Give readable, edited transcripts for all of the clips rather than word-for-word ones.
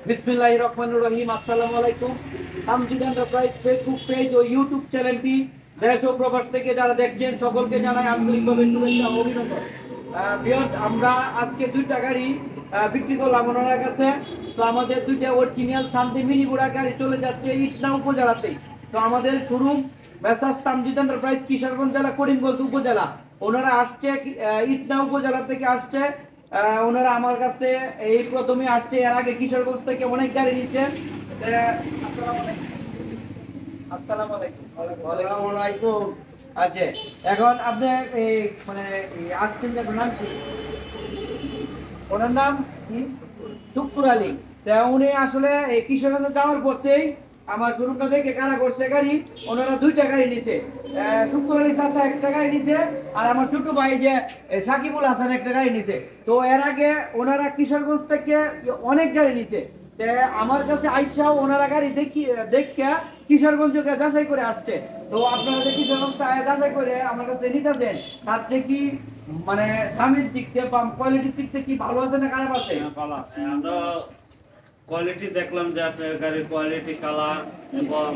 বিসমিল্লাহির রহমানির রহিম। আসসালামু আলাইকুম। তামজিদ এন্টারপ্রাইজ ফেসবুক পেজ ও ইউটিউব চ্যানেলটি দেশ ও প্রবাস থেকে যারা দেখছেন সকলকে জানাই আন্তরিকভাবে শুভেচ্ছা ও অভিনন্দন। ভিউয়ার্স, আমরা আজকে দুইটা গাড়ি বিক্রি করলাম ওনার কাছে। তো আমাদের দুইটা অরিজিনাল শান্তি মিনি বুড়া গাড়ি চলে যাচ্ছে ইটনা উপজেলাতেই। তো আমাদের showroom messrs Tamjid enterprise Kishoreganj জেলা করিমগঞ্জ উপজেলা। ওনারা আসছে ইটনা উপজেলা থেকে আসছে। ওনারা আমার কাছে এই প্রথমে আসছে, এর আগে কিশোরগঞ্জ থেকে অনেক গাড়ি নিছে। আসসালামু আলাইকুম। আসসালামু আলাইকুম। আচ্ছা, এখন আপনি এই মানে আসছেন যে নাম কি? ওনার নাম কি? শুক্কুর আলী। তা উনি আসলে এই কিশোরগঞ্জে যাওয়ার পথেই আমার শোরুমটা থেকে কারা করছে গাড়ি, ওনারা দুইটা গাড়ি নিছে। শুক্কুর আলী চাচা একটা গাড়ি নিছে, আর আমার ছোট ভাই যে সাকিবুল হাসান একটা গাড়ি নিছে। তো এর আগে ওনারা কিশোরগঞ্জ থেকে অনেক গাড়ি নিছে। আমার কাছে আইসা ওনারা গাড়ি দেখিয়া কিশোরগঞ্জকে যাচাই করে আসছে। তো আপনারা যে কিশোরগঞ্জ যাচাই করে আমার কাছে নিতেছেন, তার থেকে কি মানে দামের দিক থেকে বা কোয়ালিটির দিক থেকে কি ভালো আছে না খারাপ আছে? ভালো আছে। আমরা কোয়ালিটি দেখলাম যে আপনার গাড়ির কোয়ালিটি, কালার এবং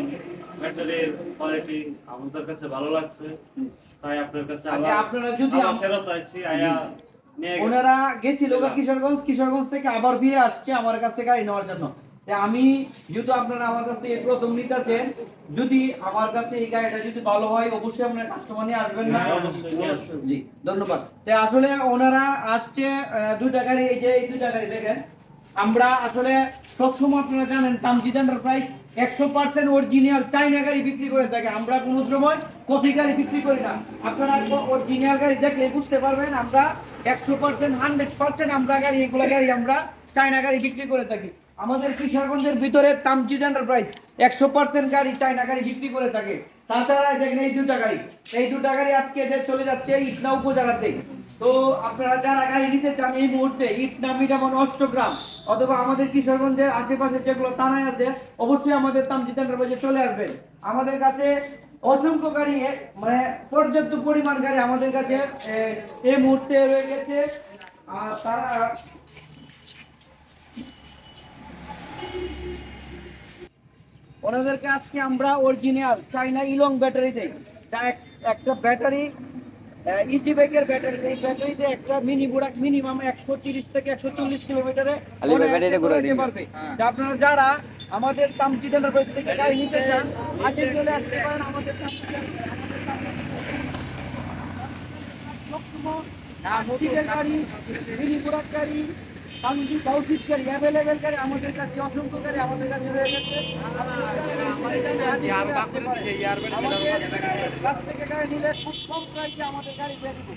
ব্যাটারির কোয়ালিটি আমাদের কাছে ভালো লাগছে, তাই আপনার কাছে আপনারা যদি ফেরত আইছি আয়া নিয়ে ওনারা গেছিল কিশোরগঞ্জ থেকে আবার ফিরে আসছে আমার কাছে গাড়ি নেওয়ার জন্য। আমি যেহেতু আপনারা আমার কাছে এই প্রথম নিতেছেন, যদি আমার কাছে এই গাড়িটা যদি ভালো হয় অবশ্যই আপনার কাস্টমার নিয়ে আসবেন না? জি, ধন্যবাদ। আসলে ওনারা আসছে দুইটা গাড়ি, এই যে এই দুইটা গাড়ি দেখেন। আমরা আসলে সবসময় আপনারা জানেন তামজিদ এন্টারপ্রাইজ 100% অরিজিনাল চাইনা গাড়ি বিক্রি করে থাকে। আমরা কোনো সময় কপি গাড়ি বিক্রি করি না। আপনারা অরিজিনাল গাড়ি দেখলে বুঝতে পারবেন আমরা 100% 100% আমরা গাড়ি এগুলা গাড়ি আমরা চাইনা গাড়ি বিক্রি করে থাকি। আমাদের কিশোরগঞ্জের ভিতরে তামজিদ এন্টারপ্রাইজ 100% গাড়ি চাইনা গাড়ি বিক্রি করে থাকে। তাছাড়া দেখেন এই দুটা গাড়ি আজকে চলে যাচ্ছে ইটনা উপজেলাতে। তো আপনারা যারা গাড়ি নিতে চান এই মুহূর্তে ইটনা, মিঠামন, অষ্টগ্রাম অথবা আমাদের কিশোরগঞ্জের আশেপাশে যেগুলো থানায় আছে অবশ্যই আমাদের তামজিদ এন্টারপ্রাইজে চলে আসবেন। আমাদের কাছে অসংখ্য গাড়ি, মানে পর্যাপ্ত পরিমাণ গাড়ি আমাদের কাছে এই মুহূর্তে রয়ে গেছে। আর তারা ওনাদেরকে আজকে আমরা অরিজিনাল চাইনা ইলং ব্যাটারি দেই। একটা ব্যাটারি ইজি বাইকের ব্যাটারি, এই ব্যাটারিতে একটা মিনি বুড়াক মিনিমাম 130 থেকে 140 কিলোমিটারে পারবে। আপনারা যারা আমাদের তামজিদ এন্টারপ্রাইজ থেকে গাড়ি নিতে চান আজকে চলে আসতে পারেন। আমাদের গাড়ি, মিনি বুড়াক গাড়ি, তামজিদ বাউসিস গাড়ি, অ্যাভেলেবেল গাড়ি আমাদের কাছে, অসংখ্য গাড়ি আমাদের কাছে রয়ে গেছে। আমাদের কাছ থেকে গাড়ি নিলে খুব কম প্রাইসে আমাদের গাড়ি পেয়ে দেবো।